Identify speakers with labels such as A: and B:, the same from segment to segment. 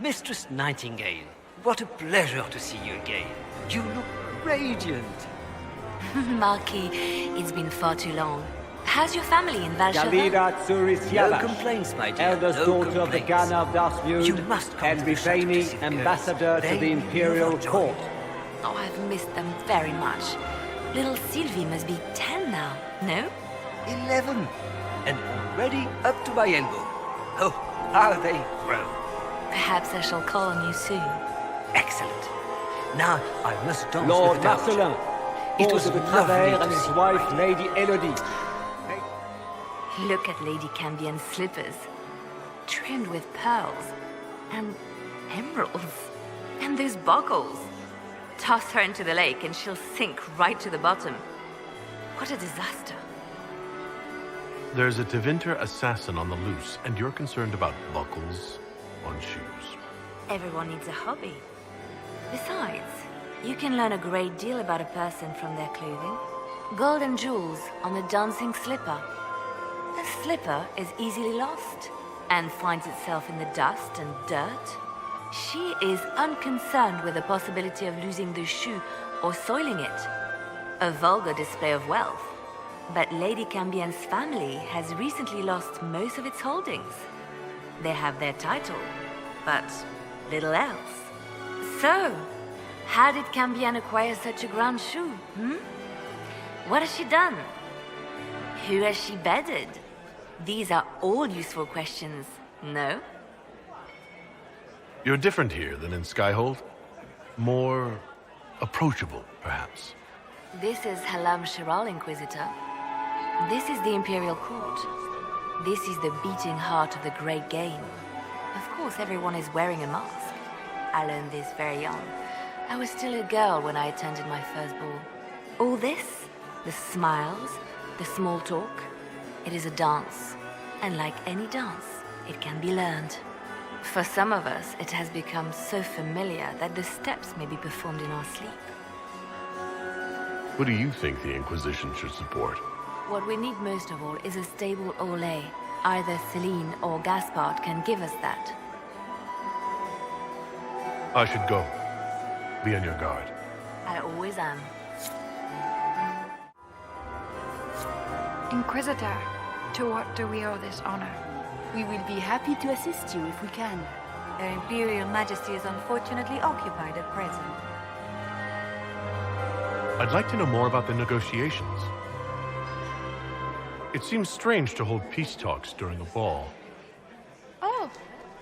A: Mistress Nightingale, what a pleasure to see you again. You look radiant.
B: Marquis, it's been far too long. How's your family in Valshava?
A: No complaints, my dear.
C: Eldest daughter of the Ghana of
A: You
C: Dasmud,
A: must come
C: and
A: to the chateau to
C: Bithani,
A: see the
C: ambassador
A: girls.
C: to the
A: They
C: Imperial
A: love joy.
C: Court.
B: Oh, I've missed them very much. Little Sylvie must be 10 now, no?
A: 11. And already up to my elbow. Oh, how they grow.
B: Perhaps I shall call on you soon.
A: Excellent. Now I must dance
C: Lord
A: with the Dowager.
C: Marcelin,
A: It
C: Port
A: was
C: de
A: lovely
C: Travers
A: to
C: and his
A: see
C: wife,
A: you.
C: Lady Elodie.
B: Look at Lady Cambian's slippers. Trimmed with pearls. And emeralds. And those buckles. Toss her into the lake and she'll sink right to the bottom. What a disaster.
D: There's a Tevinter assassin on the loose, and you're concerned about buckles on shoes.
B: Everyone needs a hobby. Besides, you can learn a great deal about a person from their clothing. Gold and jewels on a dancing slipper. A slipper is easily lost and finds itself in the dust and dirt. She is unconcerned with the possibility of losing the shoe or soiling it. A vulgar display of wealth. But Lady Cambian's family has recently lost most of its holdings. They have their title, but little else. So, how did Cambian acquire such a grand shoe, What has she done? Who has she bedded? These are all useful questions, no?
D: You're different here than in Skyhold. More approachable, perhaps.
B: This is Halam Shiral, Inquisitor. This is the Imperial Court. This is the beating heart of the Great Game. Of course, everyone is wearing a mask. I learned this very young. I was still a girl when I attended my first ball. All this, the smiles, the small talk, it is a dance. And like any dance, it can be learned. For some of us, it has become so familiar that the steps may be performed in our sleep.
D: What do you think the Inquisition should support?
B: What we need most of all is a stable Olay. Either Celine or Gaspard can give us that.
D: I should go. Be on your guard.
B: I always am.
E: Inquisitor, to what do we owe this honor?
F: We will be happy to assist you if we can.
G: Their Imperial Majesty is unfortunately occupied at present.
D: I'd like to know more about the negotiations. It seems strange to hold peace talks during a ball.
E: Oh,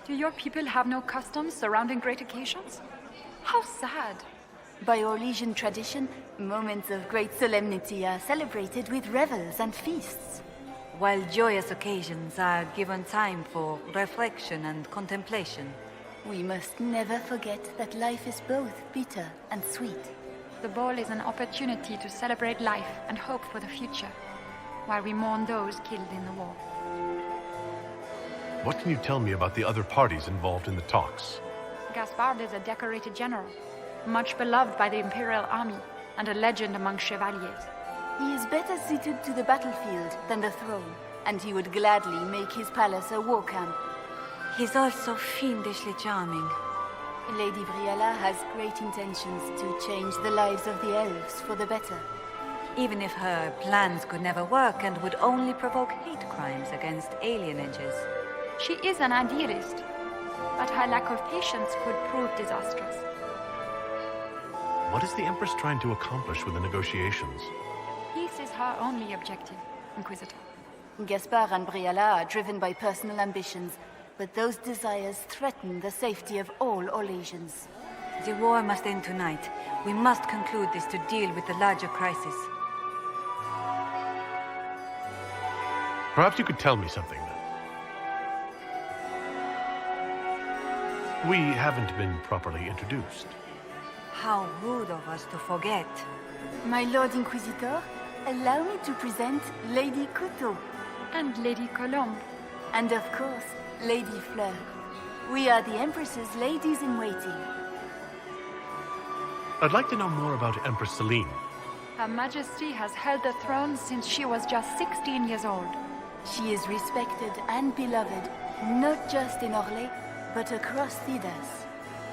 E: do your people have no customs surrounding great occasions? How sad.
F: By Orlesian tradition, moments of great solemnity are celebrated with revels and feasts.
G: While joyous occasions are given time for reflection and contemplation.
F: We must never forget that life is both bitter and sweet.
E: The ball is an opportunity to celebrate life and hope for the future, while we mourn those killed in the war.
D: What can you tell me about the other parties involved in the talks?
E: Gaspard is a decorated general, much beloved by the Imperial Army, and a legend among chevaliers.
F: He is better suited to the battlefield than the throne, and he would gladly make his palace a war camp.
G: He's also fiendishly charming.
F: Lady Briala has great intentions to change the lives of the elves for the better.
G: Even if her plans could never work and would only provoke hate crimes against alienages.
E: She is an idealist, but her lack of patience could prove disastrous.
D: What is the Empress trying to accomplish with the negotiations?
E: Peace is her only objective, Inquisitor.
F: Gaspard and Briala are driven by personal ambitions, but those desires threaten the safety of all Orlesians.
G: The war must end tonight. We must conclude this to deal with the larger crisis.
D: Perhaps you could tell me something then. We haven't been properly introduced.
G: How rude of us to forget.
F: My Lord Inquisitor, allow me to present Lady Couteau.
E: And Lady Colombe.
F: And of course, Lady Fleur. We are the Empress's ladies-in-waiting.
D: I'd like to know more about Empress Celine.
E: Her Majesty has held the throne since she was just 16 years old.
F: She is respected and beloved, not just in Orlais, but across Thedas.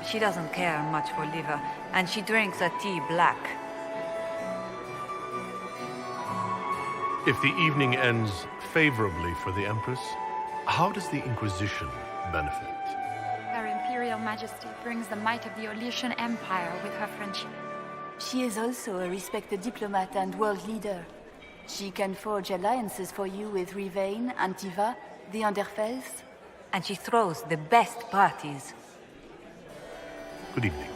G: She doesn't care much for liver, and she drinks her tea black.
D: If the evening ends favorably for the Empress, how does the Inquisition benefit?
E: Her Imperial Majesty brings the might of the Orlesian Empire with her friendship.
F: She is also a respected diplomat and world leader. She can forge alliances for you with Rivain, Antiva, the Underfells.
G: And she throws the best parties.
D: Good evening.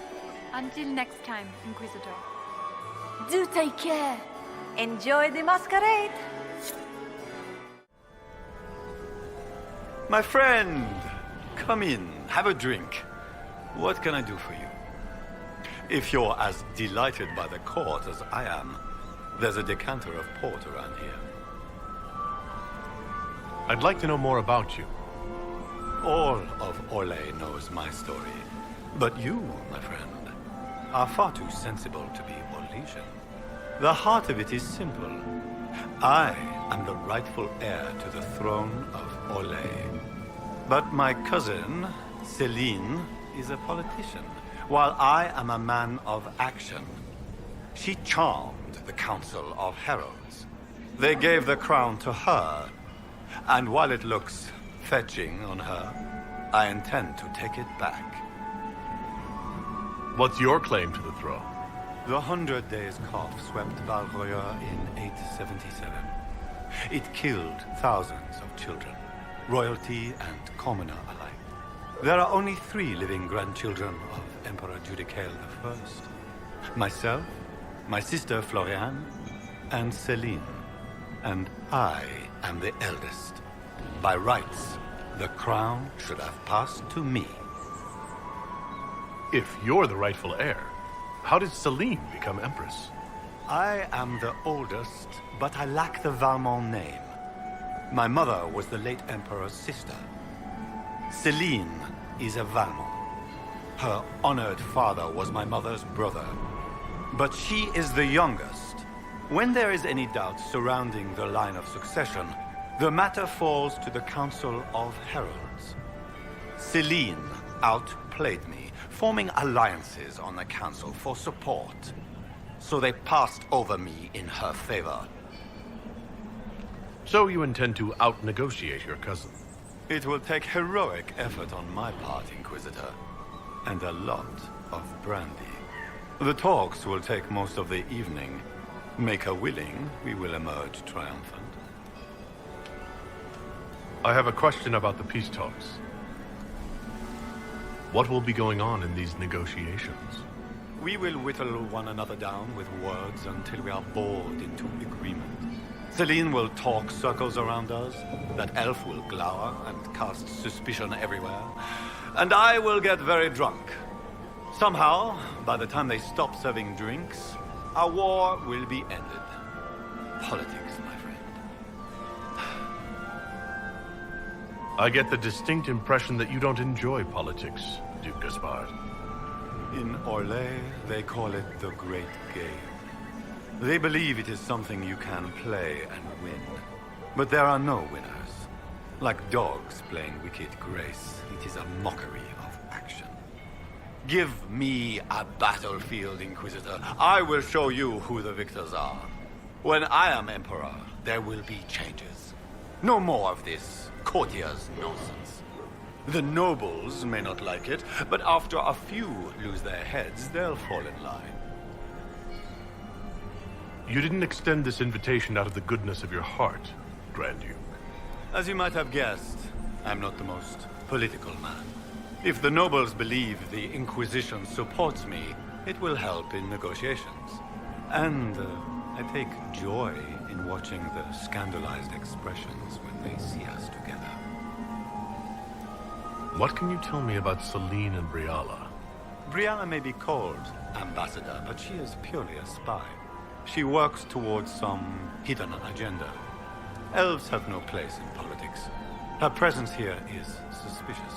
E: Until next time, Inquisitor.
F: Do take care!
G: Enjoy the masquerade!
H: My friend! Come in, have a drink. What can I do for you? If you're as delighted by the court as I am, there's a decanter of port around here.
D: I'd like to know more about you.
H: All of Orlais knows my story. But you, my friend, are far too sensible to be Orlesian. The heart of it is simple. I am the rightful heir to the throne of Orlais. But my cousin, Celine, is a politician, while I am a man of action. She charmed the Council of Heralds. They gave the crown to her, and while it looks fetching on her, I intend to take it back.
D: What's your claim to the throne?
H: The 100 Days Cough swept Valroya in 877. It killed thousands of children, royalty and commoner alike. There are only 3 living grandchildren of Emperor Judicael I. Myself, my sister Florian, and Celine. And I am the eldest. By rights, the crown should have passed to me.
D: If you're the rightful heir, how did Celine become Empress?
H: I am the oldest, but I lack the Valmont name. My mother was the late Emperor's sister. Celine is a Valmont. Her honored father was my mother's brother. But she is the youngest. When there is any doubt surrounding the line of succession, the matter falls to the Council of Heralds. Celine outplayed me, forming alliances on the Council for support. So they passed over me in her favor.
D: So you intend to out-negotiate your cousin?
H: It will take heroic effort on my part, Inquisitor, and a lot of brandy. The talks will take most of the evening. Make her willing, we will emerge triumphant.
D: I have a question about the peace talks. What will be going on in these negotiations?
H: We will whittle one another down with words until we are bored into agreement. Celine will talk circles around us, that elf will glower and cast suspicion everywhere, and I will get very drunk. Somehow, by the time they stop serving drinks, our war will be ended. Politics, my friend.
D: I get the distinct impression that you don't enjoy politics, Duke Gaspard.
H: In Orlais, they call it the Great Game. They believe it is something you can play and win. But there are no winners. Like dogs playing wicked grace, it is a mockery of action. Give me a battlefield, Inquisitor. I will show you who the victors are. When I am Emperor, there will be changes. No more of this courtier's nonsense. The nobles may not like it, but after a few lose their heads, they'll fall in line.
D: You didn't extend this invitation out of the goodness of your heart, Grand Duke.
H: As you might have guessed, I'm not the most political man. If the nobles believe the Inquisition supports me, it will help in negotiations. And I take joy in watching the scandalized expressions when they see us together.
D: What can you tell me about Celine and Briala?
H: Briala may be called ambassador, but she is purely a spy. She works towards some hidden agenda. Elves have no place in politics. Her presence here is suspicious.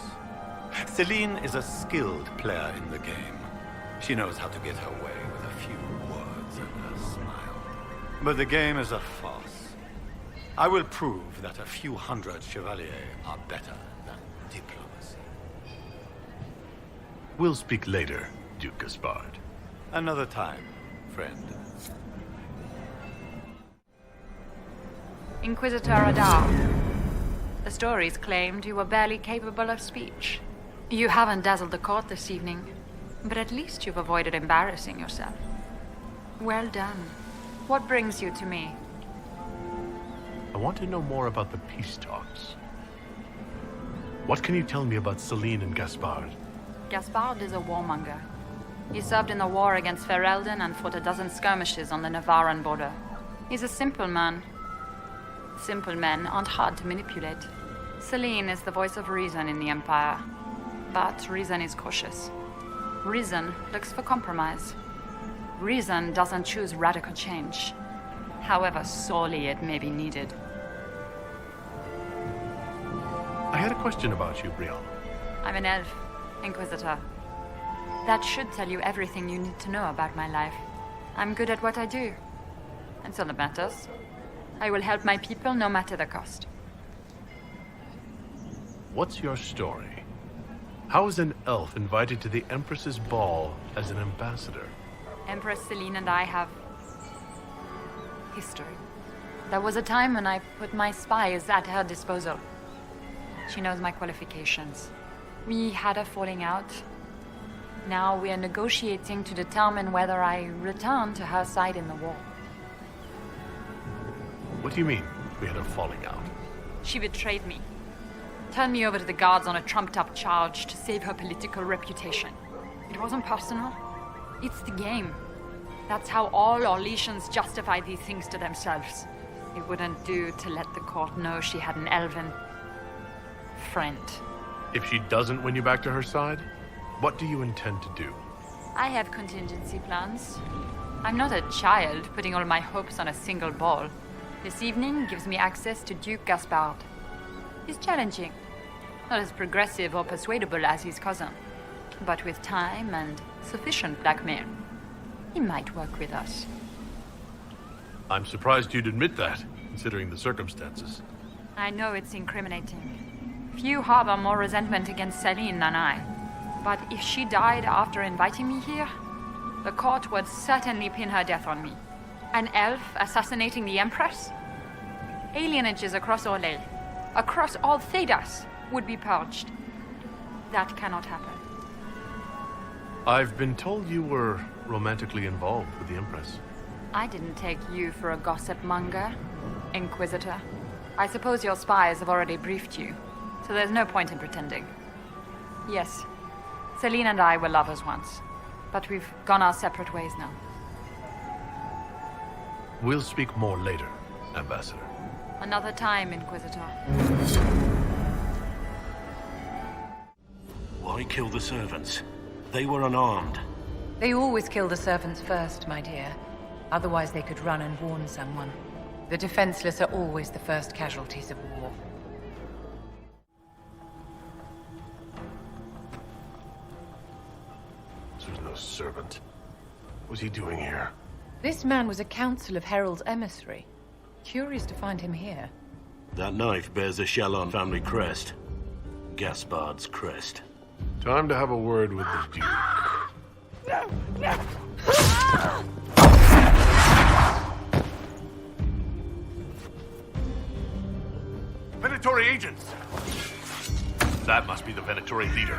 H: Celine is a skilled player in the game. She knows how to get her way with a few words and a smile. But the game is a farce. I will prove that a few hundred chevaliers are better than diplomacy.
D: We'll speak later, Duke Gaspard.
H: Another time, friend.
E: Inquisitor Adar. The stories claimed you were barely capable of speech. You haven't dazzled the court this evening, but at least you've avoided embarrassing yourself. Well done. What brings you to me?
D: I want to know more about the peace talks. What can you tell me about Celine and Gaspard?
E: Gaspard is a warmonger. He served in the war against Ferelden and fought a dozen skirmishes on the Navarran border. He's a simple man. Simple men aren't hard to manipulate. Celine is the voice of reason in the Empire. But reason is cautious. Reason looks for compromise. Reason doesn't choose radical change, however sorely it may be needed.
D: I had a question about you, Briala.
E: I'm an elf, Inquisitor. That should tell you everything you need to know about my life. I'm good at what I do. That's all that matters. I will help my people no matter the cost.
D: What's your story? How is an elf invited to the Empress's ball as an ambassador?
E: Empress Celine and I have history. There was a time when I put my spies at her disposal. She knows my qualifications. We had a falling out. Now we are negotiating to determine whether I return to her side in the war.
D: What do you mean, we had a falling out?
E: She betrayed me. Turned me over to the guards on a trumped-up charge to save her political reputation. It wasn't personal. It's the game. That's how all Orlesians justify these things to themselves. It wouldn't do to let the court know she had an elven friend.
D: If she doesn't win you back to her side, what do you intend to do?
E: I have contingency plans. I'm not a child putting all my hopes on a single ball. This evening gives me access to Duke Gaspard. He's challenging. Not as progressive or persuadable as his cousin. But with time and sufficient blackmail, he might work with us.
D: I'm surprised you'd admit that, considering the circumstances.
E: I know it's incriminating. Few harbor more resentment against Celine than I. But if she died after inviting me here, the court would certainly pin her death on me. An elf assassinating the Empress? Alienages across Orlais, across all Thedas, would be purged. That cannot happen.
D: I've been told you were romantically involved with the Empress.
E: I didn't take you for a gossip monger, Inquisitor. I suppose your spies have already briefed you, so there's no point in pretending. Yes, Celine and I were lovers once, but we've gone our separate ways now.
D: We'll speak more later, Ambassador.
E: Another time, Inquisitor.
I: Why kill the servants? They were unarmed.
G: They always kill the servants first, my dear. Otherwise they could run and warn someone. The defenseless are always the first casualties of war.
D: This was no servant. What was he doing here?
G: This man was a council of Herald's emissary. Curious to find him here.
I: That knife bears a Shalon family crest. Gaspard's crest.
D: Time to have a word with the Duke. Venatori agents! That must be the Venatori leader.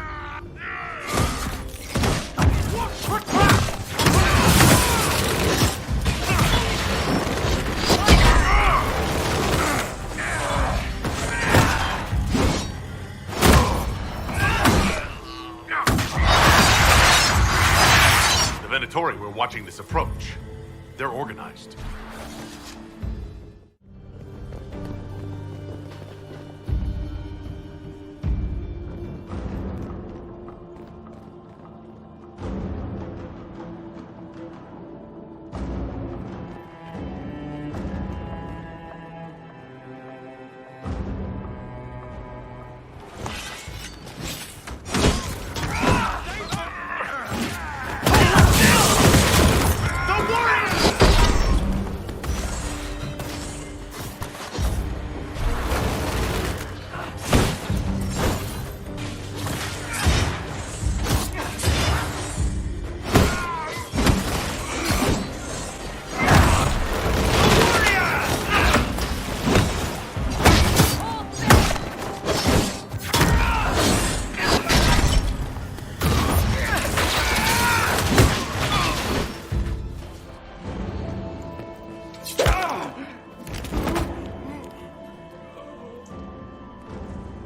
D: The Venatori were watching this approach. They're organized.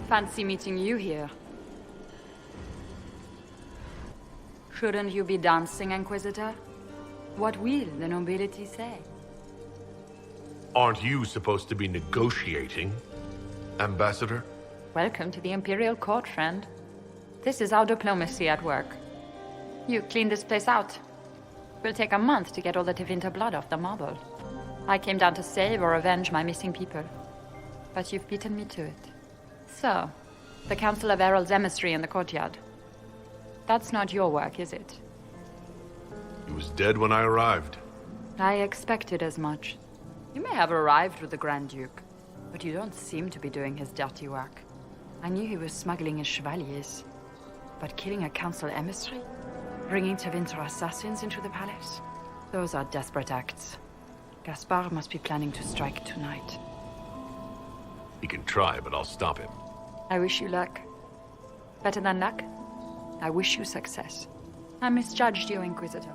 E: Fancy meeting you here. Shouldn't you be dancing, Inquisitor? What will the nobility say?
D: Aren't you supposed to be negotiating, Ambassador?
E: Welcome to the Imperial Court, friend. This is our diplomacy at work. You clean this place out. Will take a month to get all the Tevinter blood off the marble. I came down to save or avenge my missing people. But you've beaten me to it. So, the Council of Herald's emissary in the courtyard. That's not your work, is it?
D: He was dead when I arrived.
E: I expected as much. You may have arrived with the Grand Duke, but you don't seem to be doing his dirty work. I knew he was smuggling his chevaliers. But killing a council emissary? Bringing Tevinter assassins into the palace? Those are desperate acts. Gaspard must be planning to strike tonight.
D: He can try, but I'll stop him.
E: I wish you luck. Better than luck? I wish you success. I misjudged you, Inquisitor.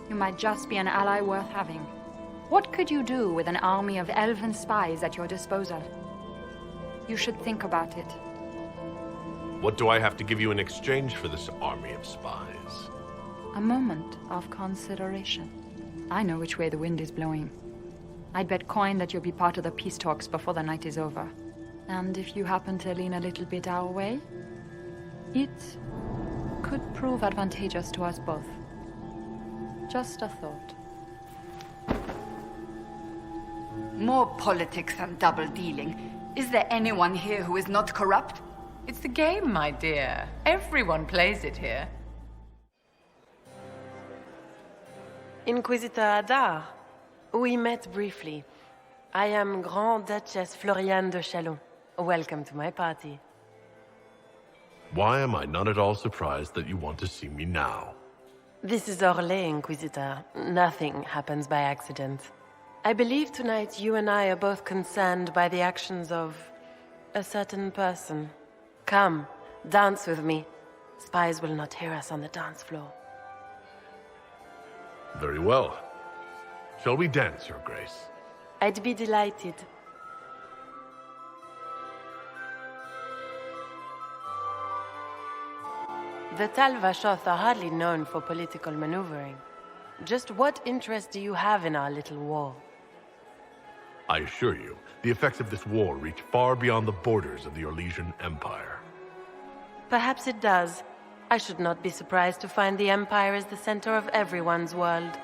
E: You might just be an ally worth having. What could you do with an army of elven spies at your disposal? You should think about it.
D: What do I have to give you in exchange for this army of spies?
E: A moment of consideration. I know which way the wind is blowing. I'd bet coin that you'll be part of the peace talks before the night is over. And if you happen to lean a little bit our way, it could prove advantageous to us both. Just a thought.
F: More politics and double-dealing. Is there anyone here who is not corrupt?
G: It's the game, my dear. Everyone plays it here.
J: Inquisitor Adar. We met briefly. I am Grand Duchess Florian de Chalon. Welcome to my party.
D: Why am I not at all surprised that you want to see me now?
J: This is Orlais, Inquisitor. Nothing happens by accident. I believe tonight you and I are both concerned by the actions of a certain person. Come, dance with me. Spies will not hear us on the dance floor.
D: Very well. Shall we dance, Your Grace?
J: I'd be delighted. The Tal Vashoth are hardly known for political maneuvering. Just what interest do you have in our little war?
D: I assure you, the effects of this war reach far beyond the borders of the Orlesian Empire.
J: Perhaps it does. I should not be surprised to find the Empire is the center of everyone's world.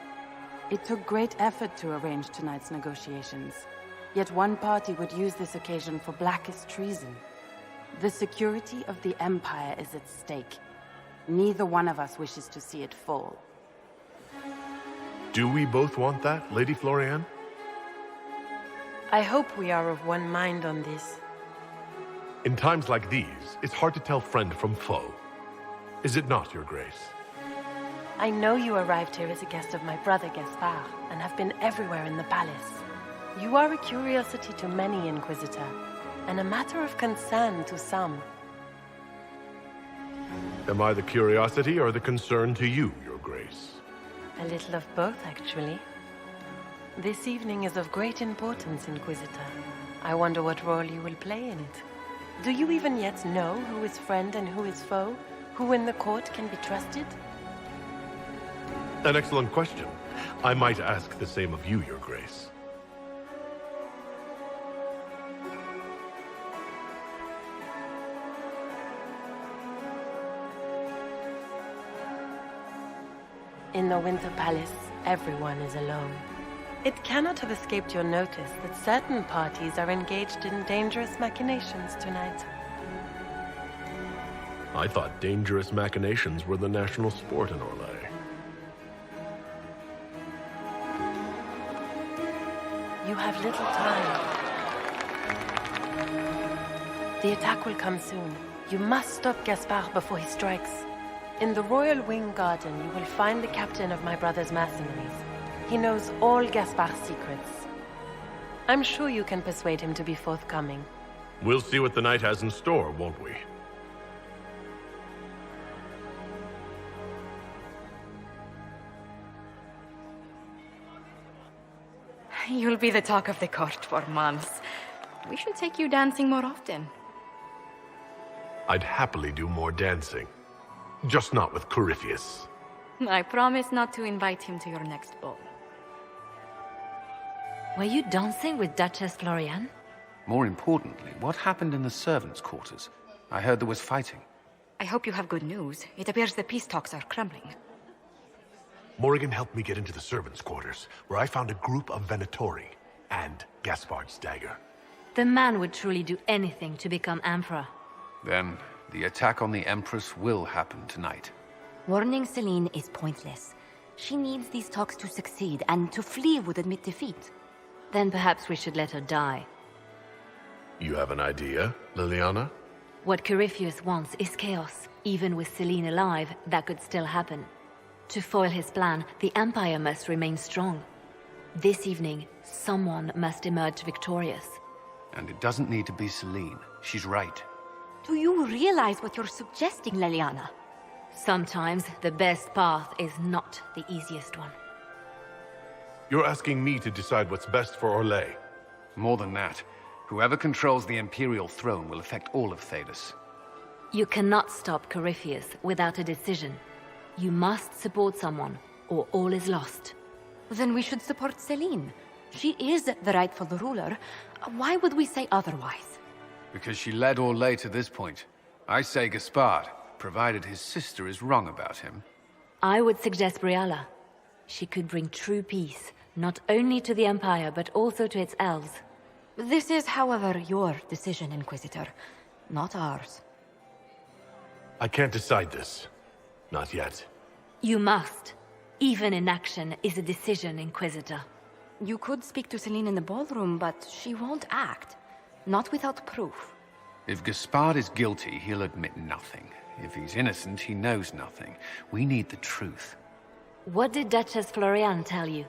F: It took great effort to arrange tonight's negotiations. Yet one party would use this occasion for blackest treason. The security of the Empire is at stake. Neither one of us wishes to see it fall.
D: Do we both want that, Lady Florian?
J: I hope we are of one mind on this.
D: In times like these, it's hard to tell friend from foe. Is it not, Your Grace?
J: I know you arrived here as a guest of my brother Gaspard, and have been everywhere in the palace. You are a curiosity to many, Inquisitor, and a matter of concern to some.
D: Am I the curiosity or the concern to you, Your Grace?
J: A little of both, actually. This evening is of great importance, Inquisitor. I wonder what role you will play in it. Do you even yet know who is friend and who is foe? Who in the court can be trusted?
D: An excellent question. I might ask the same of you, Your Grace.
J: In the Winter Palace, everyone is alone. It cannot have escaped your notice that certain parties are engaged in dangerous machinations tonight.
D: I thought dangerous machinations were the national sport in Orlais.
J: You have little time. The attack will come soon. You must stop Gaspard before he strikes. In the Royal Wing Garden, you will find the captain of my brother's mercenaries. He knows all Gaspard's secrets. I'm sure you can persuade him to be forthcoming.
D: We'll see what the night has in store, won't we?
K: You'll be the talk of the court for months. We should take you dancing more often.
D: I'd happily do more dancing. Just not with Corypheus.
K: I promise not to invite him to your next ball.
B: Were you dancing with Duchess Florian?
L: More importantly, what happened in the servants' quarters? I heard there was fighting.
K: I hope you have good news. It appears the peace talks are crumbling.
D: Morrigan helped me get into the servants' quarters, where I found a group of Venatori and Gaspard's dagger.
B: The man would truly do anything to become Emperor.
L: Then, the attack on the Empress will happen tonight.
M: Warning Celine is pointless. She needs these talks to succeed, and to flee would admit defeat.
B: Then perhaps we should let her die.
D: You have an idea, Liliana?
B: What Corypheus wants is chaos. Even with Celine alive, that could still happen. To foil his plan, the Empire must remain strong. This evening, someone must emerge victorious.
L: And it doesn't need to be Celine. She's right.
M: Do you realize what you're suggesting, Liliana?
B: Sometimes the best path is not the easiest one.
D: You're asking me to decide what's best for Orlais.
L: More than that, whoever controls the Imperial throne will affect all of Thedas.
B: You cannot stop Corypheus without a decision. You must support someone, or all is lost.
M: Then we should support Celine. She is the rightful ruler. Why would we say otherwise?
L: Because she led Orlais to this point. I say Gaspard, provided his sister is wrong about him.
B: I would suggest Briala. She could bring true peace, not only to the Empire, but also to its elves.
M: This is, however, your decision, Inquisitor, not ours.
D: I can't decide this. Not yet.
B: You must. Even inaction is a decision, Inquisitor.
M: You could speak to Celine in the ballroom, but she won't act. Not without proof.
L: If Gaspard is guilty, he'll admit nothing. If he's innocent, he knows nothing. We need the truth.
B: What did Duchess Florian tell you?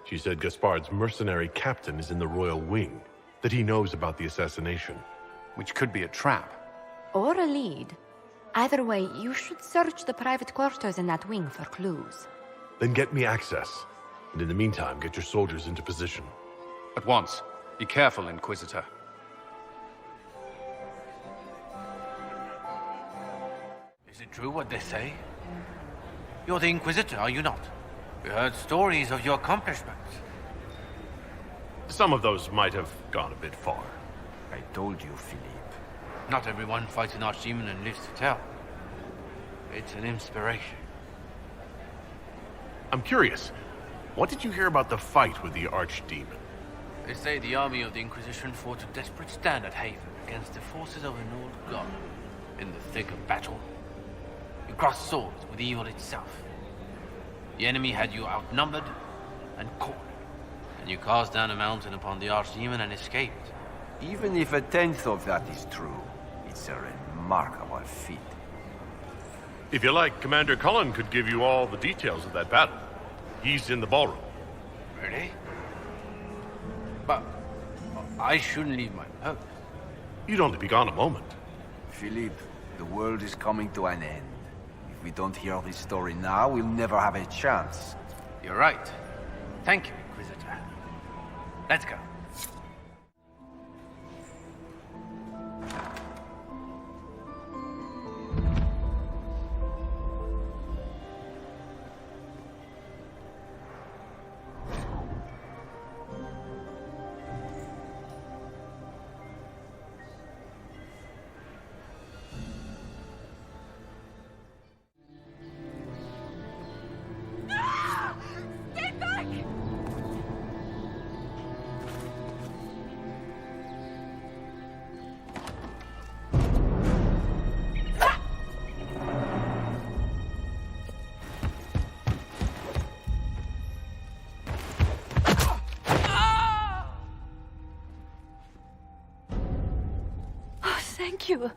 D: She said Gaspard's mercenary captain is in the royal wing, that he knows about the assassination.
L: Which could be a trap.
M: Or a lead. Either way, you should search the private quarters in that wing for clues.
D: Then get me access. And in the meantime, get your soldiers into position.
L: At once. Be careful, Inquisitor.
N: Is it true what they say? You're the Inquisitor, are you not? We heard stories of your accomplishments.
D: Some of those might have gone a bit far.
N: I told you, Philippe. Not everyone fights an archdemon and lives to tell. It's an inspiration.
D: I'm curious. What did you hear about the fight with the archdemon?
N: They say the army of the Inquisition fought a desperate stand at Haven against the forces of an old god. In the thick of battle, you crossed swords with evil itself. The enemy had you outnumbered and cornered, and you cast down a mountain upon the archdemon and escaped.
O: Even if 1/10 of that is true, it's a remarkable feat.
D: If you like, Commander Cullen could give you all the details of that battle. He's in the ballroom.
N: Really? But I shouldn't leave my post.
D: You'd only be gone a moment.
O: Philippe, the world is coming to an end. If we don't hear this story now, we'll never have a chance.
N: You're right. Thank you, Inquisitor. Let's go.
B: Thank you.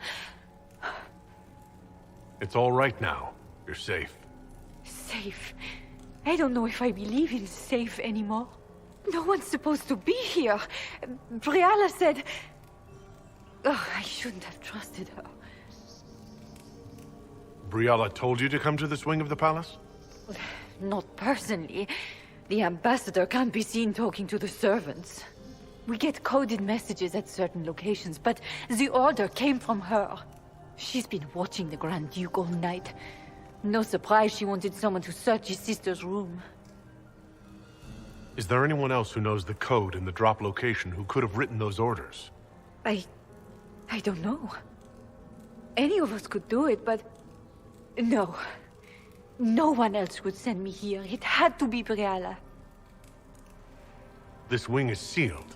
D: It's all right now. You're safe.
K: Safe? I don't know if I believe in safe anymore. No one's supposed to be here. Briala said... Oh, I shouldn't have trusted her.
D: Briala told you to come to this wing of the palace?
K: Not personally. The ambassador can't be seen talking to the servants. We get coded messages at certain locations, but the order came from her. She's been watching the Grand Duke all night. No surprise she wanted someone to search his sister's room.
D: Is there anyone else who knows the code and the drop location who could have written those orders?
K: I don't know. Any of us could do it, but... No. No one else would send me here. It had to be Briala.
D: This wing is sealed.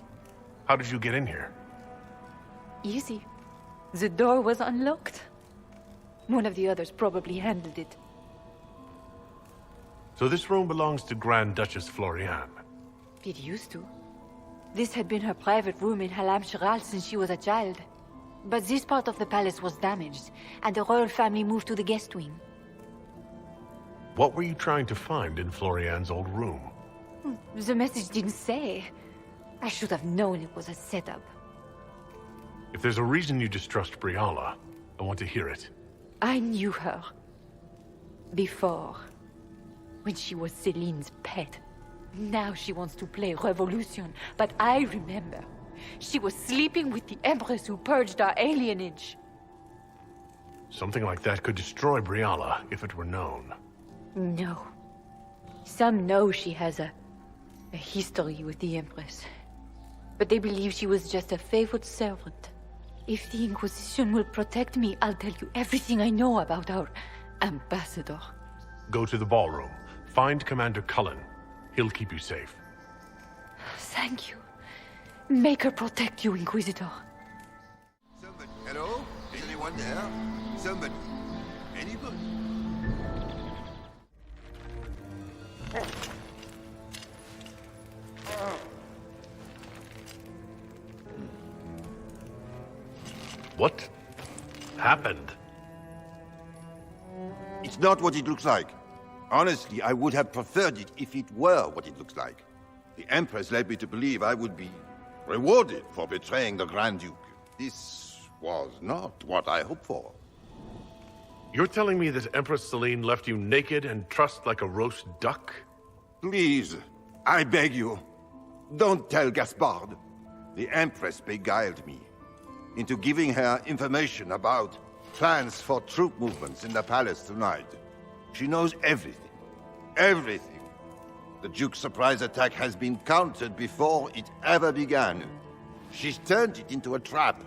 D: How did you get in here?
K: Easy. The door was unlocked. One of the others probably handled it.
D: So this room belongs to Grand Duchess Florian.
K: It used to. This had been her private room in Halam Shiral since she was a child. But this part of the palace was damaged, and the royal family moved to the guest wing.
D: What were you trying to find in Florian's old room?
K: The message didn't say. I should have known it was a setup.
D: If there's a reason you distrust Briala, I want to hear it.
K: I knew her. Before. When she was Celine's pet. Now she wants to play revolution, but I remember. She was sleeping with the Empress who purged our alienage.
D: Something like that could destroy Briala if it were known.
K: No. Some know she has a history with the Empress. But they believe she was just a favored servant. If the Inquisition will protect me, I'll tell you everything I know about our ambassador.
D: Go to the ballroom. Find Commander Cullen. He'll keep you safe.
K: Thank you. Make her protect you, Inquisitor.
P: Somebody. Hello? Is anyone there? Somebody. Anybody?
D: What happened?
P: It's not what it looks like. Honestly, I would have preferred it if it were what it looks like. The Empress led me to believe I would be rewarded for betraying the Grand Duke. This was not what I hoped for.
D: You're telling me that Empress Celine left you naked and trussed like a roast duck?
P: Please, I beg you, don't tell Gaspard. The Empress beguiled me into giving her information about plans for troop movements in the palace tonight. She knows everything. Everything. The Duke's surprise attack has been countered before it ever began. She's turned it into a trap.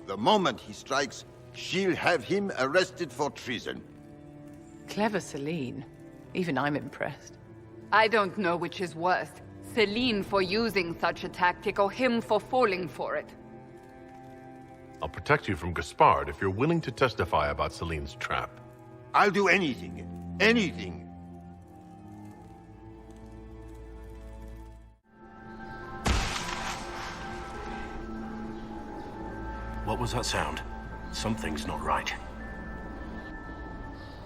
P: The moment he strikes, she'll have him arrested for treason.
G: Clever Celine. Even I'm impressed.
Q: I don't know which is worse. Celine for using such a tactic, or him for falling for it.
D: I'll protect you from Gaspard if you're willing to testify about Celine's trap.
P: I'll do anything. Anything.
I: What was that sound? Something's not right.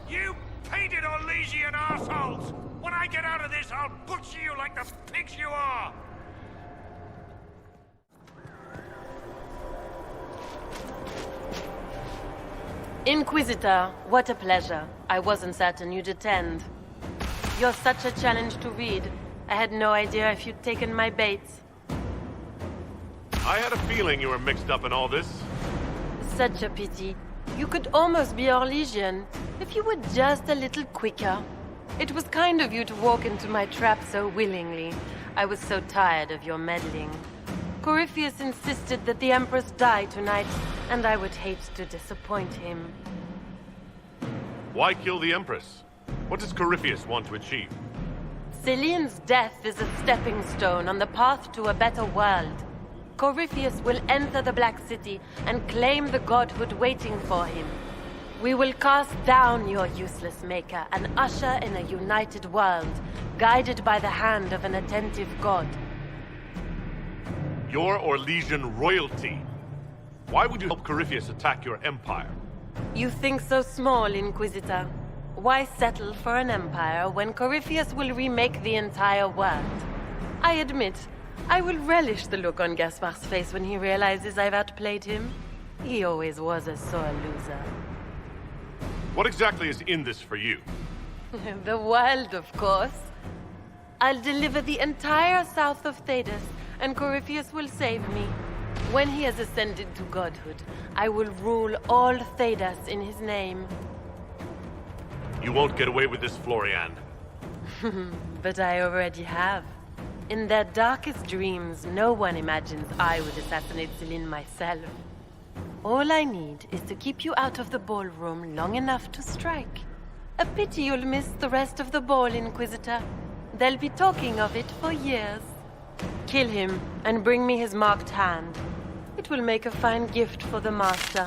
R: You painted Orlesian assholes! When I get out of this, I'll butcher you like the pigs you are!
J: Inquisitor, what a pleasure. I wasn't certain you'd attend. You're such a challenge to read. I had no idea if you'd taken my bait.
D: I had a feeling you were mixed up in all this.
J: Such a pity. You could almost be Orlesian, if you were just a little quicker. It was kind of you to walk into my trap so willingly. I was so tired of your meddling. Corypheus insisted that the Empress die tonight, and I would hate to disappoint him.
D: Why kill the Empress? What does Corypheus want to achieve?
J: Celine's death is a stepping stone on the path to a better world. Corypheus will enter the Black City and claim the godhood waiting for him. We will cast down your useless maker and usher in a united world, guided by the hand of an attentive god.
D: You're Orlesian royalty. Why would you help Corypheus attack your empire?
J: You think so small, Inquisitor. Why settle for an empire when Corypheus will remake the entire world? I admit, I will relish the look on Gaspard's face when he realizes I've outplayed him. He always was a sore loser.
D: What exactly is in this for you?
J: The world, of course. I'll deliver the entire south of Thedas, and Corypheus will save me. When he has ascended to godhood, I will rule all Thedas in his name.
D: You won't get away with this, Florian.
J: But I already have. In their darkest dreams, no one imagines I would assassinate Celine myself. All I need is to keep you out of the ballroom long enough to strike. A pity you'll miss the rest of the ball, Inquisitor. They'll be talking of it for years. Kill him, and bring me his marked hand. It will make a fine gift for the Master.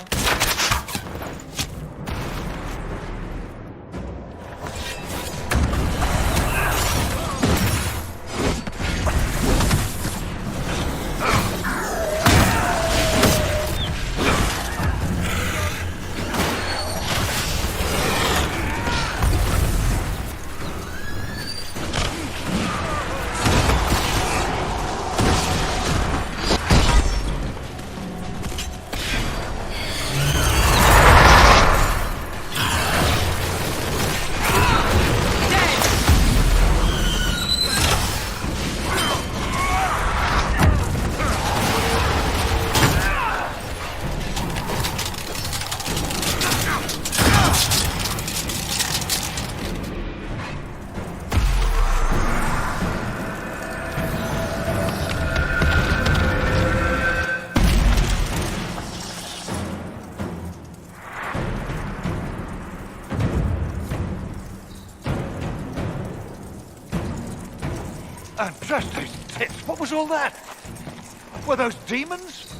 R: And trust those tits. What was all that? Were those demons?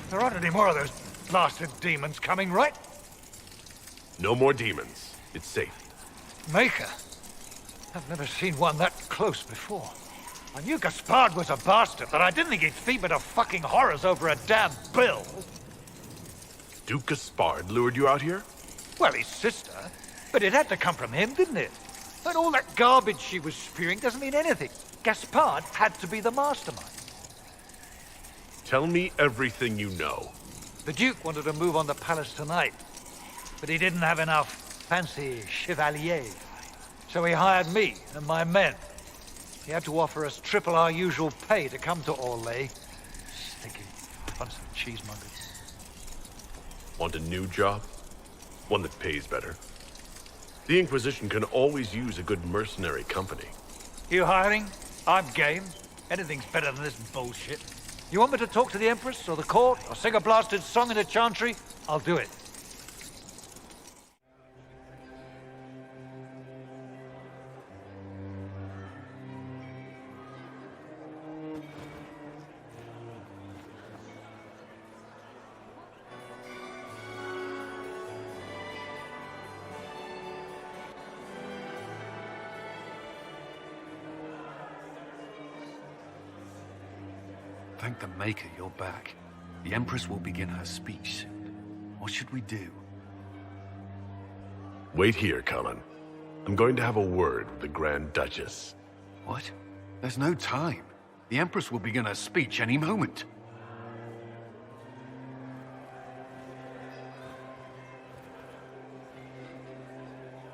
R: There aren't any more of those blasted demons coming, right?
D: No more demons. It's safe.
R: Maker? I've never seen one that close before. I knew Gaspard was a bastard, but I didn't think he'd feed me to fucking horrors over a damn bill.
D: Duke Gaspard lured you out here?
R: Well, his sister. But it had to come from him, didn't it? And all that garbage she was spewing doesn't mean anything. Gaspard had to be the mastermind.
D: Tell me everything you know.
R: The Duke wanted to move on the palace tonight, but he didn't have enough fancy chevaliers. So he hired me and my men. He had to offer us triple our usual pay to come to Orlais. Stinking bunch of cheesemongers.
D: Want a new job? One that pays better. The Inquisition can always use a good mercenary company.
R: You hiring? I'm game. Anything's better than this bullshit. You want me to talk to the Empress or the court or sing a blasted song in a chantry? I'll do it.
L: Thank the Maker you're back. The Empress will begin her speech soon. What should we do?
D: Wait here, Cullen. I'm going to have a word with the Grand Duchess.
L: What? There's no time. The Empress will begin her speech any moment.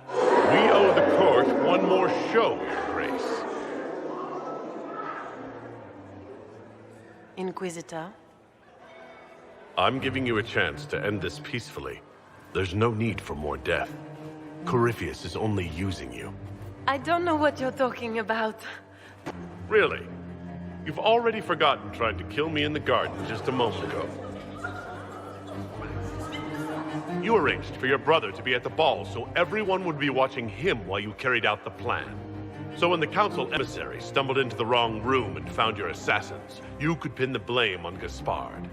D: We owe the court one more show, Your Grace.
J: Inquisitor?
D: I'm giving you a chance to end this peacefully. There's no need for more death. Corypheus is only using you.
J: I don't know what you're talking about.
D: Really? You've already forgotten trying to kill me in the garden just a moment ago. You arranged for your brother to be at the ball so everyone would be watching him while you carried out the plan. So when the council emissary stumbled into the wrong room and found your assassins, you could pin the blame on Gaspard.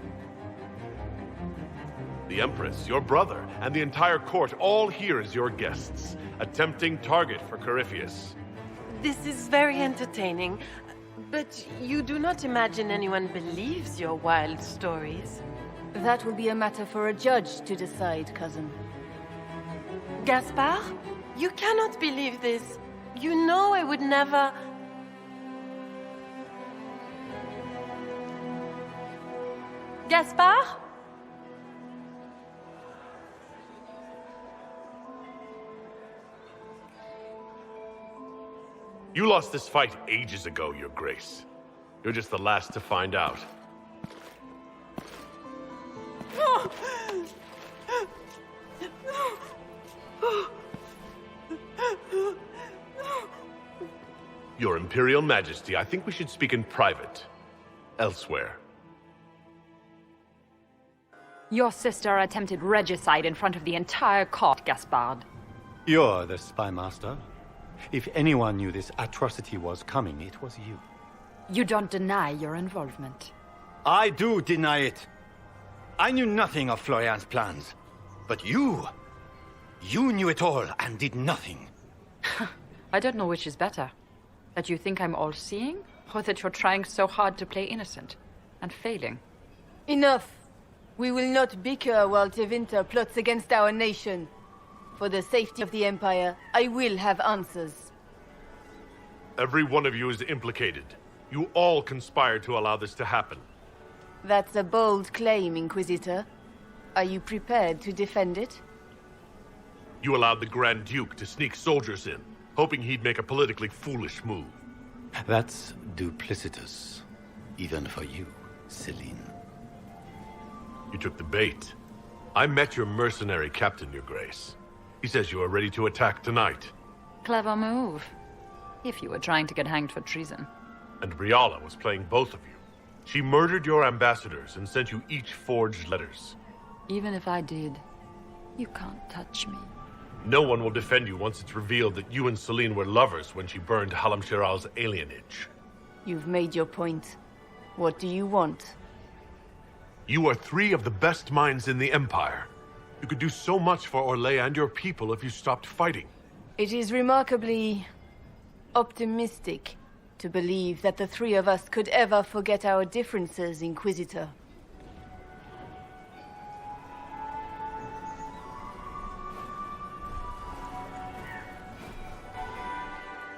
D: The Empress, your brother, and the entire court all here as your guests. A tempting target for Corypheus.
J: This is very entertaining, but you do not imagine anyone believes your wild stories.
S: That will be a matter for a judge to decide, cousin.
J: Gaspard? You cannot believe this. You know I would never... Gaspard?
D: You lost this fight ages ago, Your Grace. You're just the last to find out. Your Imperial Majesty, I think we should speak in private. Elsewhere.
E: Your sister attempted regicide in front of the entire court, Gaspard.
H: You're the spy master. If anyone knew this atrocity was coming, it was you.
E: You don't deny your involvement.
H: I do deny it. I knew nothing of Florian's plans. But you knew it all and did nothing.
E: I don't know which is better. That you think I'm all-seeing, or that you're trying so hard to play innocent, and failing.
S: Enough. We will not bicker while Tevinter plots against our nation. For the safety of the Empire, I will have answers.
D: Every one of you is implicated. You all conspired to allow this to happen.
S: That's a bold claim, Inquisitor. Are you prepared to defend it?
D: You allowed the Grand Duke to sneak soldiers in, hoping he'd make a politically foolish move.
H: That's duplicitous. Even for you, Celine.
D: You took the bait. I met your mercenary captain, Your Grace. He says you are ready to attack tonight.
E: Clever move. If you were trying to get hanged for treason.
D: And Briala was playing both of you. She murdered your ambassadors and sent you each forged letters.
E: Even if I did, you can't touch me.
D: No one will defend you once it's revealed that you and Celine were lovers when she burned Halam Shiral's alienage.
S: You've made your point. What do you want?
D: You are three of the best minds in the Empire. You could do so much for Orlais and your people if you stopped fighting.
S: It is remarkably optimistic to believe that the three of us could ever forget our differences, Inquisitor.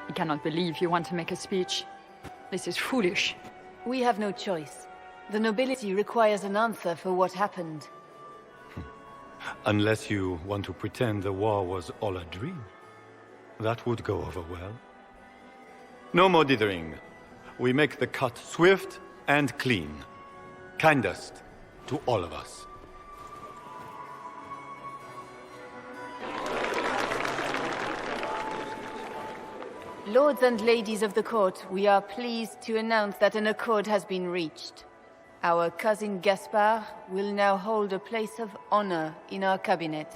E: I cannot believe you want to make a speech. This is foolish.
S: We have no choice. The nobility requires an answer for what happened.
H: Unless you want to pretend the war was all a dream. That would go over well. No more dithering. We make the cut swift and clean. Kindest to all of us.
S: Lords and ladies of the court, we are pleased to announce that an accord has been reached. Our cousin Gaspard will now hold a place of honor in our cabinet.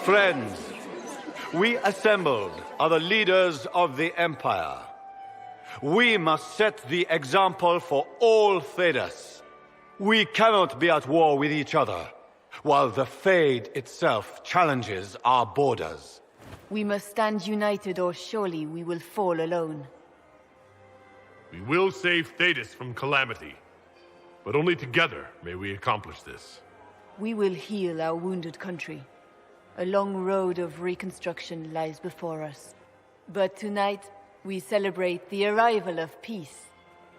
H: Friends, we assembled are the leaders of the Empire. We must set the example for all Thedas. We cannot be at war with each other, while the Fade itself challenges our borders.
S: We must stand united, or surely we will fall alone.
D: We will save Thedas from calamity. But only together may we accomplish this.
S: We will heal our wounded country. A long road of reconstruction lies before us. But tonight, we celebrate the arrival of peace.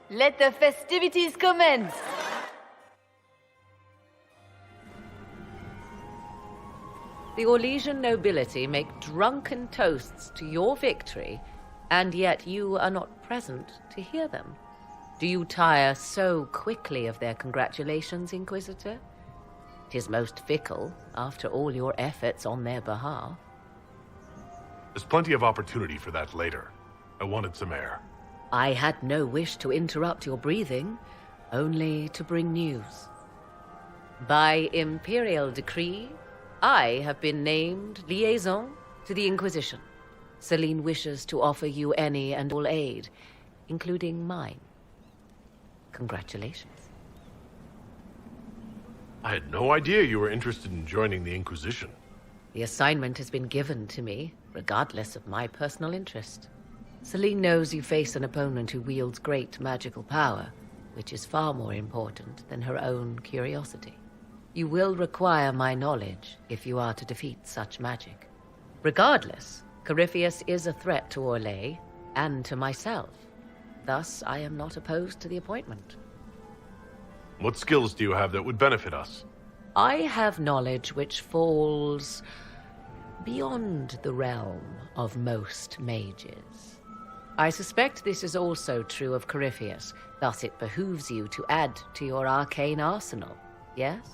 S: Let the festivities commence!
T: The Orlesian nobility make drunken toasts to your victory, and yet you are not present to hear them. Do you tire so quickly of their congratulations, Inquisitor? 'Tis most fickle, after all your efforts on their behalf.
D: There's plenty of opportunity for that later. I wanted some air.
T: I had no wish to interrupt your breathing, only to bring news. By imperial decree, I have been named liaison to the Inquisition. Celine wishes to offer you any and all aid, including mine. Congratulations.
D: I had no idea you were interested in joining the Inquisition.
T: The assignment has been given to me, regardless of my personal interest. Celine knows you face an opponent who wields great magical power, which is far more important than her own curiosity. You will require my knowledge if you are to defeat such magic. Regardless, Corypheus is a threat to Orlais and to myself. Thus, I am not opposed to the appointment.
D: What skills do you have that would benefit us?
T: I have knowledge which falls beyond the realm of most mages. I suspect this is also true of Corypheus, thus it behooves you to add to your arcane arsenal, yes?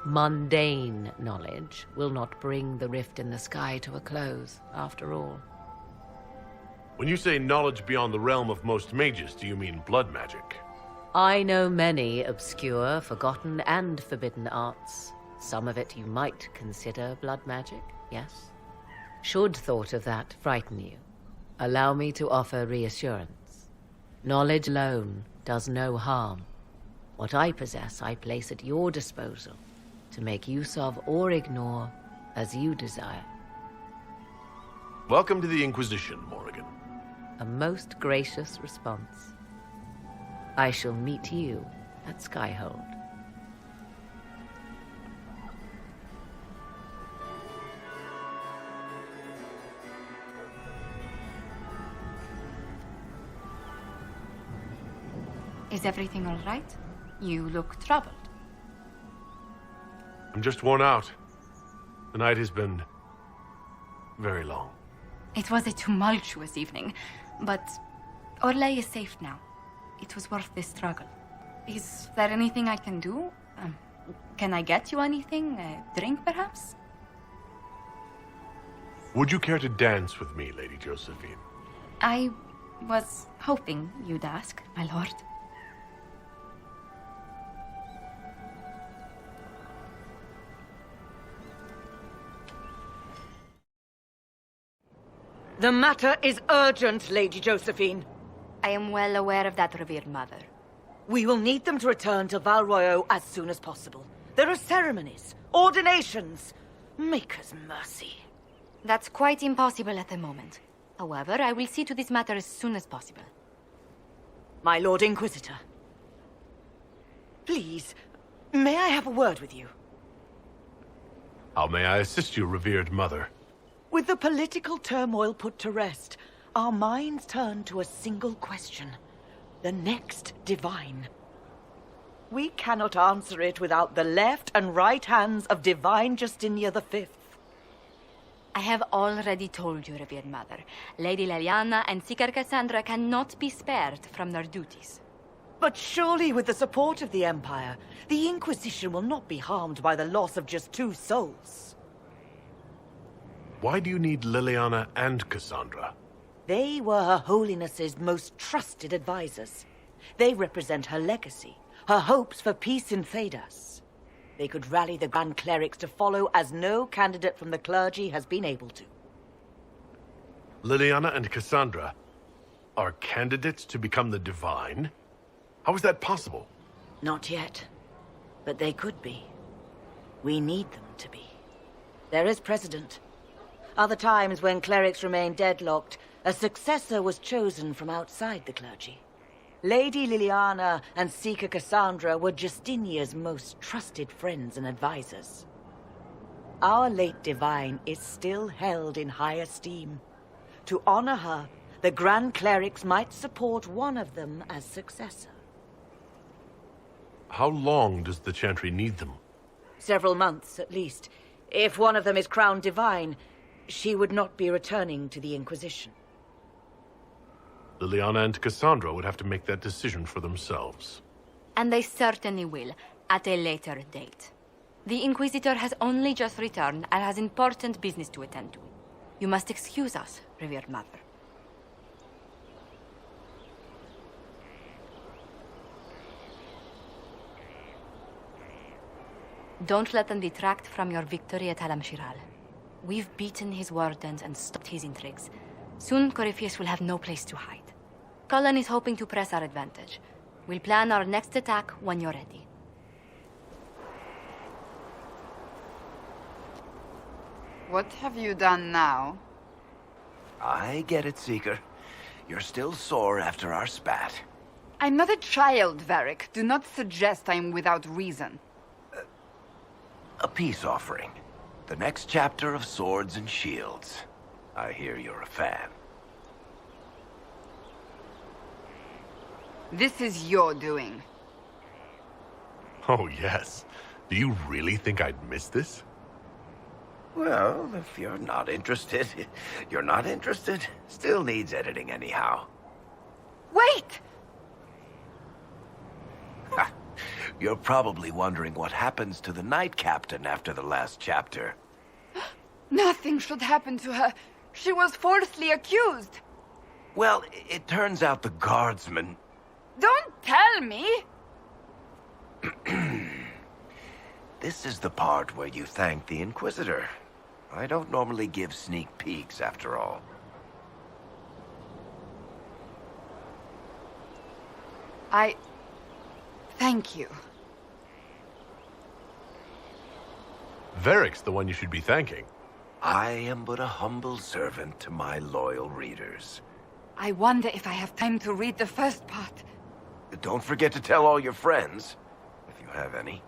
T: Mundane knowledge will not bring the rift in the sky to a close, after all.
D: When you say knowledge beyond the realm of most mages, do you mean blood magic?
T: I know many obscure, forgotten, and forbidden arts. Some of it you might consider blood magic, yes? Should thought of that frighten you, allow me to offer reassurance. Knowledge alone does no harm. What I possess, I place at your disposal to make use of or ignore as you desire.
D: Welcome to the Inquisition, Morrigan.
T: A most gracious response. I shall meet you at Skyhold.
M: Is everything all right? You look troubled.
D: I'm just worn out. The night has been very long.
M: It was a tumultuous evening, but Orlais is safe now. It was worth the struggle. Is there anything I can do? Can I get you anything? A drink, perhaps?
D: Would you care to dance with me, Lady Josephine?
M: I was hoping you'd ask, my lord.
U: The matter is urgent, Lady Josephine.
M: I am well aware of that, revered mother.
U: We will need them to return to Val Royeaux as soon as possible. There are ceremonies, ordinations. Maker's mercy.
M: That's quite impossible at the moment. However, I will see to this matter as soon as possible.
U: My Lord Inquisitor. Please, may I have a word with you?
D: How may I assist you, revered mother?
U: With the political turmoil put to rest, our minds turn to a single question. The next divine. We cannot answer it without the left and right hands of Divine Justinia V.
M: I have already told you, revered mother. Lady Leliana and Seeker Cassandra cannot be spared from their duties.
U: But surely with the support of the Empire, the Inquisition will not be harmed by the loss of just 2 souls.
D: Why do you need Liliana and Cassandra?
U: They were Her Holiness's most trusted advisors. They represent her legacy, her hopes for peace in Thedas. They could rally the Grand Clerics to follow as no candidate from the clergy has been able to.
D: Liliana and Cassandra are candidates to become the Divine? How is that possible?
U: Not yet, but they could be. We need them to be. There is precedent. Other times when clerics remained deadlocked, a successor was chosen from outside the clergy. Lady Liliana and Seeker Cassandra were Justinia's most trusted friends and advisors. Our late divine is still held in high esteem. To honor her, the Grand Clerics might support one of them as successor.
D: How long does the Chantry need them?
U: Several months, at least. If one of them is crowned divine, she would not be returning to the Inquisition.
D: Liliana and Cassandra would have to make that decision for themselves.
M: And they certainly will, at a later date. The Inquisitor has only just returned and has important business to attend to. You must excuse us, revered mother. Don't let them detract from your victory at Alam-Shiral. We've beaten his wardens and stopped his intrigues. Soon, Corypheus will have no place to hide. Cullen is hoping to press our advantage. We'll plan our next attack when you're ready.
Q: What have you done now?
O: I get it, Seeker. You're still sore after our spat.
Q: I'm not a child, Varric. Do not suggest I'm without reason.
O: A peace offering. The next chapter of Swords and Shields. I hear you're a fan.
Q: This is your doing.
D: Oh, yes. Do you really think I'd miss this?
O: Well, if you're not interested, you're not interested. Still needs editing anyhow.
K: Wait!
O: You're probably wondering what happens to the Knight Captain after the last chapter.
Q: Nothing should happen to her. She was falsely accused.
O: Well, it turns out the guardsman...
Q: Don't tell me!
O: This is the part where you thank the Inquisitor. I don't normally give sneak peeks, after all.
Q: Thank you.
D: Varric's the one you should be thanking.
O: I am but a humble servant to my loyal readers.
Q: I wonder if I have time to read the first part.
O: Don't forget to tell all your friends, if you have any.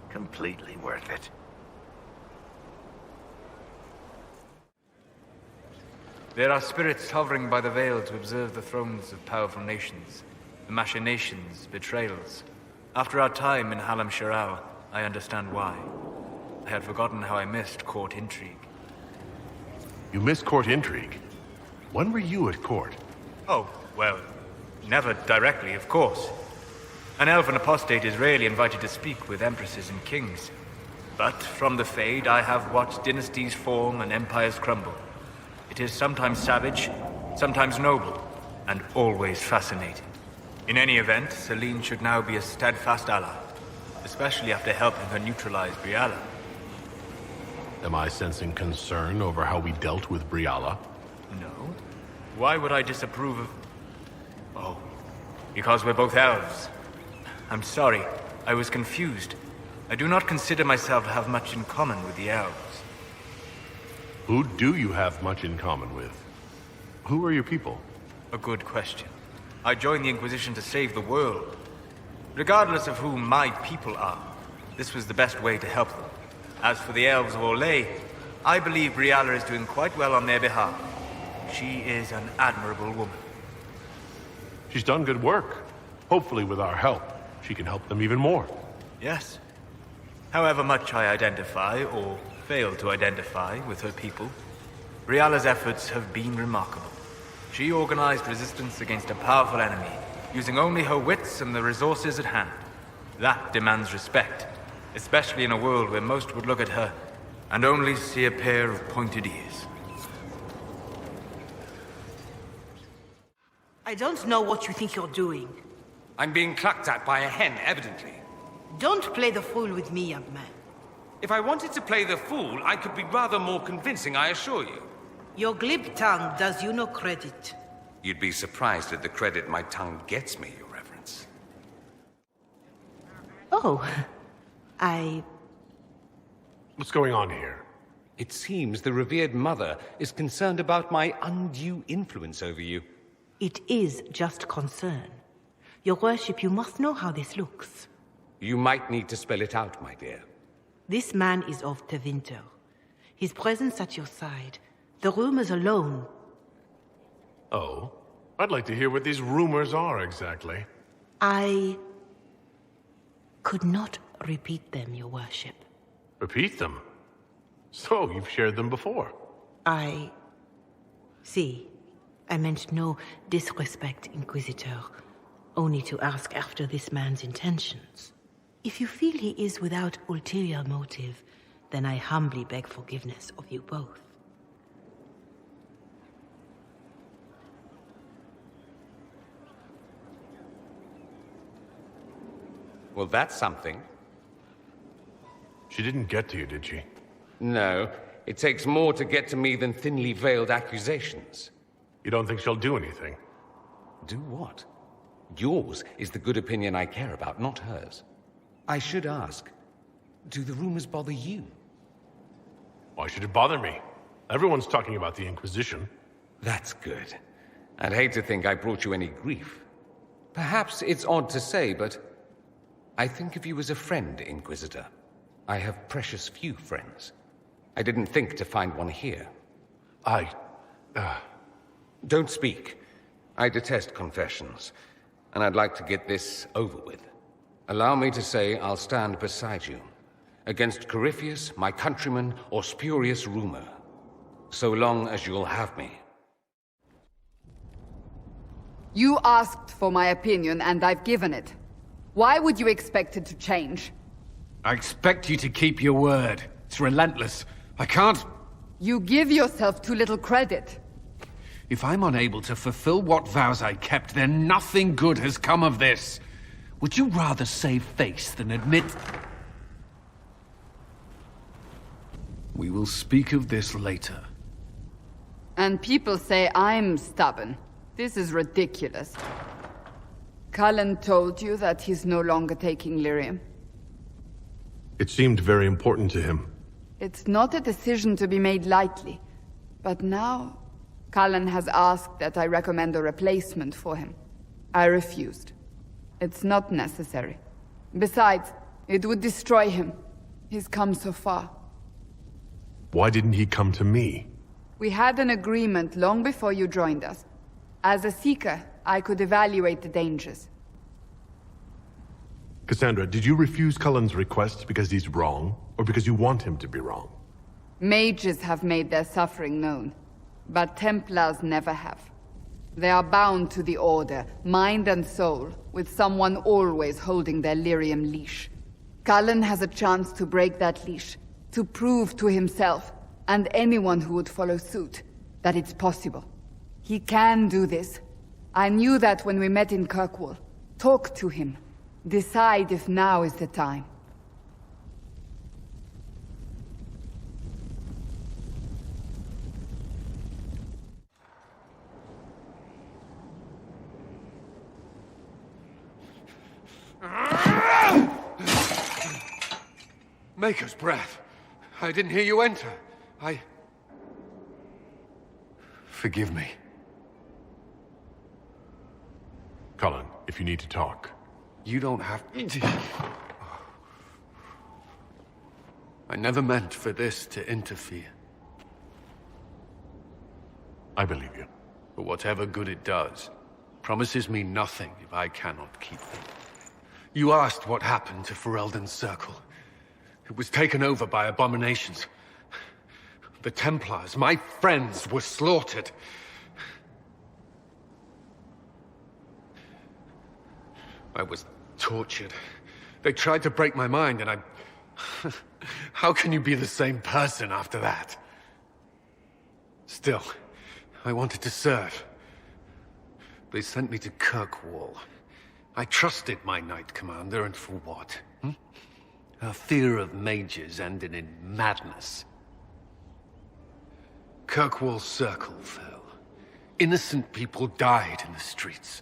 O: Completely worth it.
A: There are spirits hovering by the veil to observe the thrones of powerful nations, the machinations, betrayals. After our time in Halam Shirao, I understand why. I had forgotten how I missed court intrigue.
D: You missed court intrigue? When were you at court?
A: Oh, well, never directly, of course. An elven apostate is rarely invited to speak with empresses and kings. But from the Fade, I have watched dynasties form and empires crumble. It is sometimes savage, sometimes noble, and always fascinating. In any event, Celine should now be a steadfast ally, especially after helping her neutralize Briala.
D: Am I sensing concern over how we dealt with Briala?
A: No. Why would I disapprove of... Oh, because we're both elves. I'm sorry, I was confused. I do not consider myself to have much in common with the elves.
D: Who do you have much in common with? Who are your people?
A: A good question. I joined the Inquisition to save the world. Regardless of who my people are, this was the best way to help them. As for the elves of Orlais, I believe Briala is doing quite well on their behalf. She is an admirable woman.
D: She's done good work. Hopefully with our help, she can help them even more.
A: Yes. However much I identify, or fail to identify, with her people, Briala's efforts have been remarkable. She organized resistance against a powerful enemy, using only her wits and the resources at hand. That demands respect, especially in a world where most would look at her and only see a pair of pointed ears.
V: I don't know what you think you're doing.
W: I'm being clucked at by a hen, evidently.
V: Don't play the fool with me, young man.
W: If I wanted to play the fool, I could be rather more convincing, I assure you.
V: Your glib tongue does you no credit.
W: You'd be surprised at the credit my tongue gets me, Your Reverence.
V: Oh,
D: What's going on here?
W: It seems the revered mother is concerned about my undue influence over you.
V: It is just concern. Your worship, you must know how this looks.
W: You might need to spell it out, my dear.
V: This man is of Tevinter. His presence at your side, the rumors alone.
D: Oh? I'd like to hear what these rumors are exactly.
V: I could not repeat them, your worship.
D: Repeat them? So, you've shared them before?
V: See, I meant no disrespect, Inquisitor. Only to ask after this man's intentions. If you feel he is without ulterior motive, then I humbly beg forgiveness of you both.
W: Well, that's something.
D: She didn't get to you, did she?
W: No. It takes more to get to me than thinly veiled accusations.
D: You don't think she'll do anything?
W: Do what? Yours is the good opinion I care about, not hers. I should ask, do the rumors bother you?
D: Why should it bother me? Everyone's talking about the Inquisition.
W: That's good. I'd hate to think I brought you any grief. Perhaps it's odd to say, but I think of you as a friend, Inquisitor. I have precious few friends. I didn't think to find one here. Don't speak. I detest confessions, and I'd like to get this over with. Allow me to say I'll stand beside you. Against Corypheus, my countrymen, or spurious rumor. So long as you'll have me.
Q: You asked for my opinion, and I've given it. Why would you expect it to change?
L: I expect you to keep your word. It's relentless. I can't...
Q: You give yourself too little credit.
L: If I'm unable to fulfill what vows I kept, then nothing good has come of this. Would you rather save face than admit... We will speak of this later.
Q: And people say I'm stubborn. This is ridiculous. Cullen told you that he's no longer taking lyrium.
D: It seemed very important to him.
Q: It's not a decision to be made lightly. But now, Cullen has asked that I recommend a replacement for him. I refused. It's not necessary. Besides, it would destroy him. He's come so far.
D: Why didn't he come to me?
Q: We had an agreement long before you joined us. As a Seeker, I could evaluate the dangers.
D: Cassandra, did you refuse Cullen's request because he's wrong, or because you want him to be wrong?
Q: Mages have made their suffering known, but Templars never have. They are bound to the Order, mind and soul, with someone always holding their lyrium leash. Cullen has a chance to break that leash, to prove to himself, and anyone who would follow suit, that it's possible. He can do this. I knew that when we met in Kirkwall. Talk to him. Decide if now is the time.
L: Maker's breath. I didn't hear you enter. Forgive me.
D: Cullen, if you need to talk.
L: You don't have to. I never meant for this to interfere.
D: I believe you.
L: But whatever good it does, promises me nothing if I cannot keep them. You asked what happened to Ferelden's Circle. It was taken over by abominations. The Templars, my friends, were slaughtered. I was tortured. They tried to break my mind, and I... How can you be the same person after that? Still, I wanted to serve. They sent me to Kirkwall. I trusted my Knight Commander, and for what? Her fear of mages ended in madness. Kirkwall's Circle fell. Innocent people died in the streets.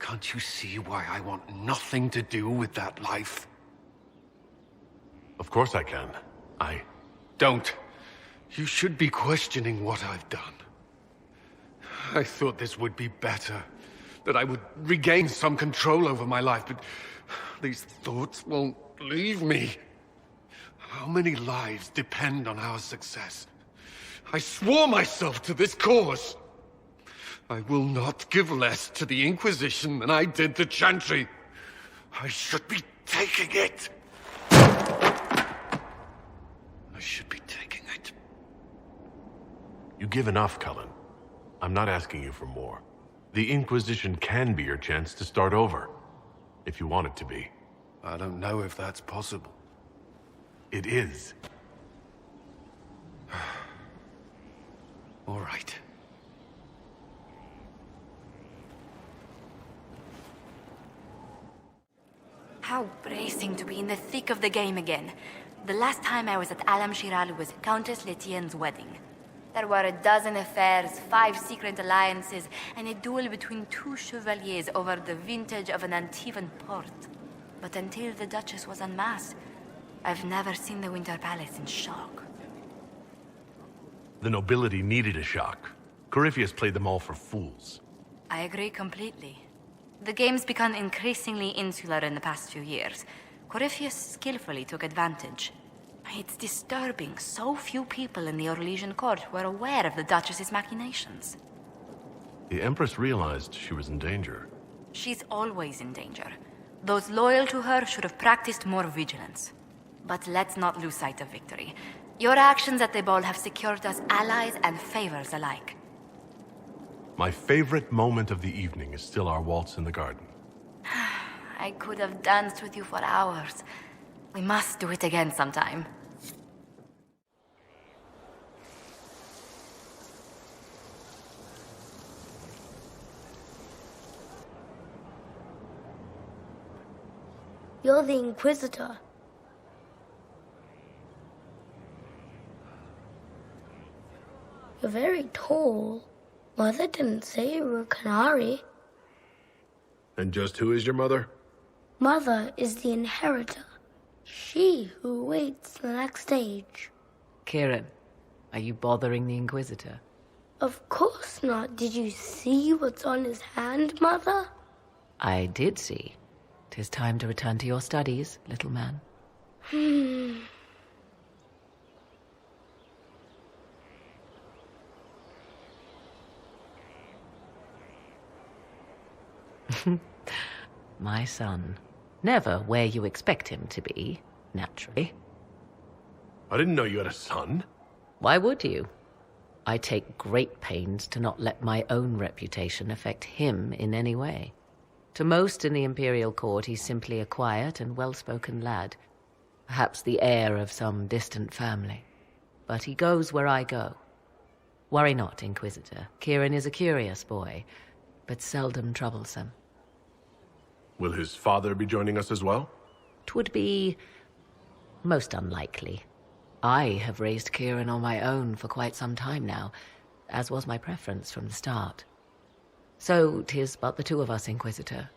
L: Can't you see why I want nothing to do with that life?
D: Of course I can.
L: Don't. You should be questioning what I've done. I thought this would be better. That I would regain some control over my life, but these thoughts won't leave me. How many lives depend on our success? I swore myself to this cause. I will not give less to the Inquisition than I did to Chantry. I should be taking it. I should be taking it.
D: You give enough, Cullen. I'm not asking you for more. The Inquisition can be your chance to start over. If you want it to be.
L: I don't know if that's possible.
D: It is.
L: All right.
B: How bracing to be in the thick of the game again. The last time I was at Alam-Shiral was Countess Letienne's wedding. There were a dozen affairs, 5 secret alliances, and a duel between 2 chevaliers over the vintage of an Antivan port. But until the Duchess was unmasked, I've never seen the Winter Palace in shock.
D: The nobility needed a shock. Corypheus played them all for fools.
B: I agree completely. The game's become increasingly insular in the past few years. Corypheus skillfully took advantage. It's disturbing so few people in the Orlesian court were aware of the Duchess's machinations.
D: The Empress realized she was in danger.
B: She's always in danger. Those loyal to her should have practiced more vigilance.
M: But let's not lose sight of victory. Your actions at the ball have secured us allies and favors alike.
D: My favorite moment of the evening is still our waltz in the garden.
M: I could have danced with you for hours. We must do it again sometime.
C: You're the Inquisitor. You're very tall. Mother didn't say you were a Qunari.
D: And just who is your mother?
C: Mother is the inheritor. She who awaits the next stage.
T: Kieran, are you bothering the Inquisitor?
C: Of course not. Did you see what's on his hand, Mother?
T: I did see. 'Tis time to return to your studies, little man. My son. Never where you expect him to be, naturally.
D: I didn't know you had a son.
T: Why would you? I take great pains to not let my own reputation affect him in any way. To most in the Imperial Court, he's simply a quiet and well-spoken lad. Perhaps the heir of some distant family. But he goes where I go. Worry not, Inquisitor. Kieran is a curious boy, but seldom troublesome.
D: Will his father be joining us as well?
T: 'Twould be most unlikely. I have raised Kieran on my own for quite some time now, as was my preference from the start. So 'tis but the two of us, Inquisitor.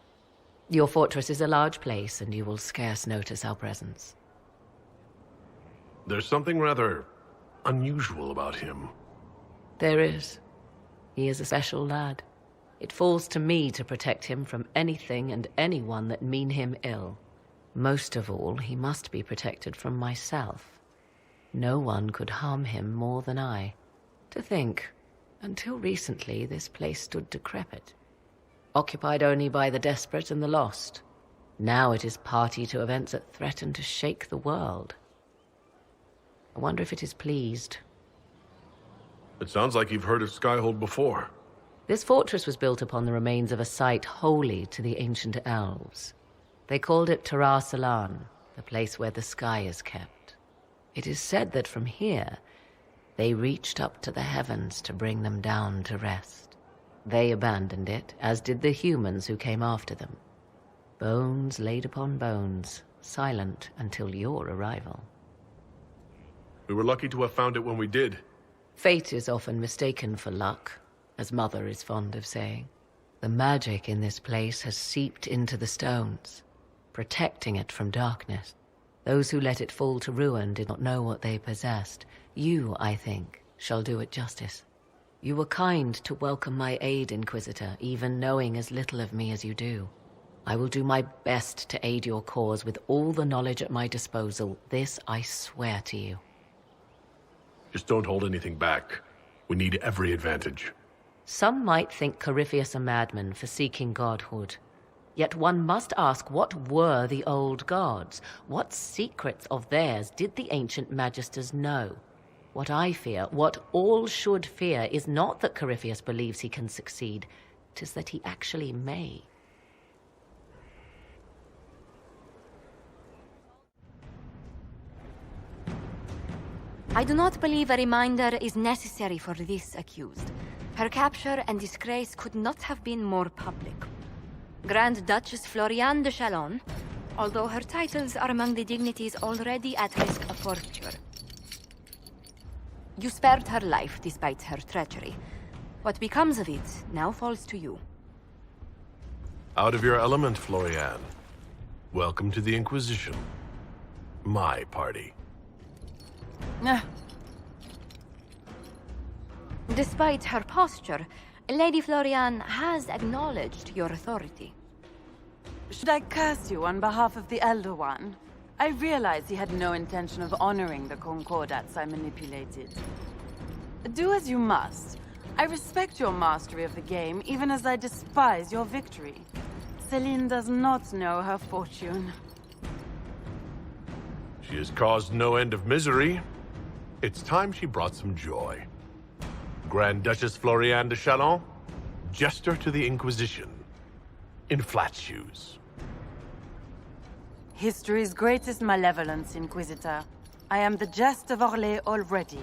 T: Your fortress is a large place, and you will scarce notice our presence.
D: There's something rather unusual about him.
T: There is. He is a special lad. It falls to me to protect him from anything and anyone that mean him ill. Most of all, he must be protected from myself. No one could harm him more than I. To think, until recently this place stood decrepit, occupied only by the desperate and the lost. Now it is party to events that threaten to shake the world. I wonder if it is pleased.
D: It sounds like you've heard of Skyhold before.
T: This fortress was built upon the remains of a site holy to the ancient elves. They called it Tara Salan, the place where the sky is kept. It is said that from here, they reached up to the heavens to bring them down to rest. They abandoned it, as did the humans who came after them. Bones laid upon bones, silent until your arrival.
D: We were lucky to have found it when we did.
T: Fate is often mistaken for luck, as Mother is fond of saying. The magic in this place has seeped into the stones, protecting it from darkness. Those who let it fall to ruin did not know what they possessed. You, I think, shall do it justice. You were kind to welcome my aid, Inquisitor, even knowing as little of me as you do. I will do my best to aid your cause with all the knowledge at my disposal. This I swear to you.
D: Just don't hold anything back. We need every advantage.
T: Some might think Corypheus a madman for seeking godhood. Yet one must ask, what were the old gods? What secrets of theirs did the ancient magisters know? What I fear, what all should fear, is not that Corypheus believes he can succeed. 'Tis that he actually may.
M: I do not believe a reminder is necessary for this accused. Her capture and disgrace could not have been more public. Grand Duchess Florian de Chalon, although her titles are among the dignities already at risk of forfeiture. You spared her life despite her treachery. What becomes of it now falls to you.
D: Out of your element, Florian. Welcome to the Inquisition. My party.
M: Despite her posture, Lady Florian has acknowledged your authority.
F: Should I curse you on behalf of the Elder One? I realize he had no intention of honoring the concordats I manipulated. Do as you must. I respect your mastery of the game, even as I despise your victory. Celine does not know her fortune.
D: She has caused no end of misery. It's time she brought some joy. Grand Duchess Florian de Chalon, jester to the Inquisition, in flat shoes.
F: History's greatest malevolence, Inquisitor. I am the jest of Orlais already.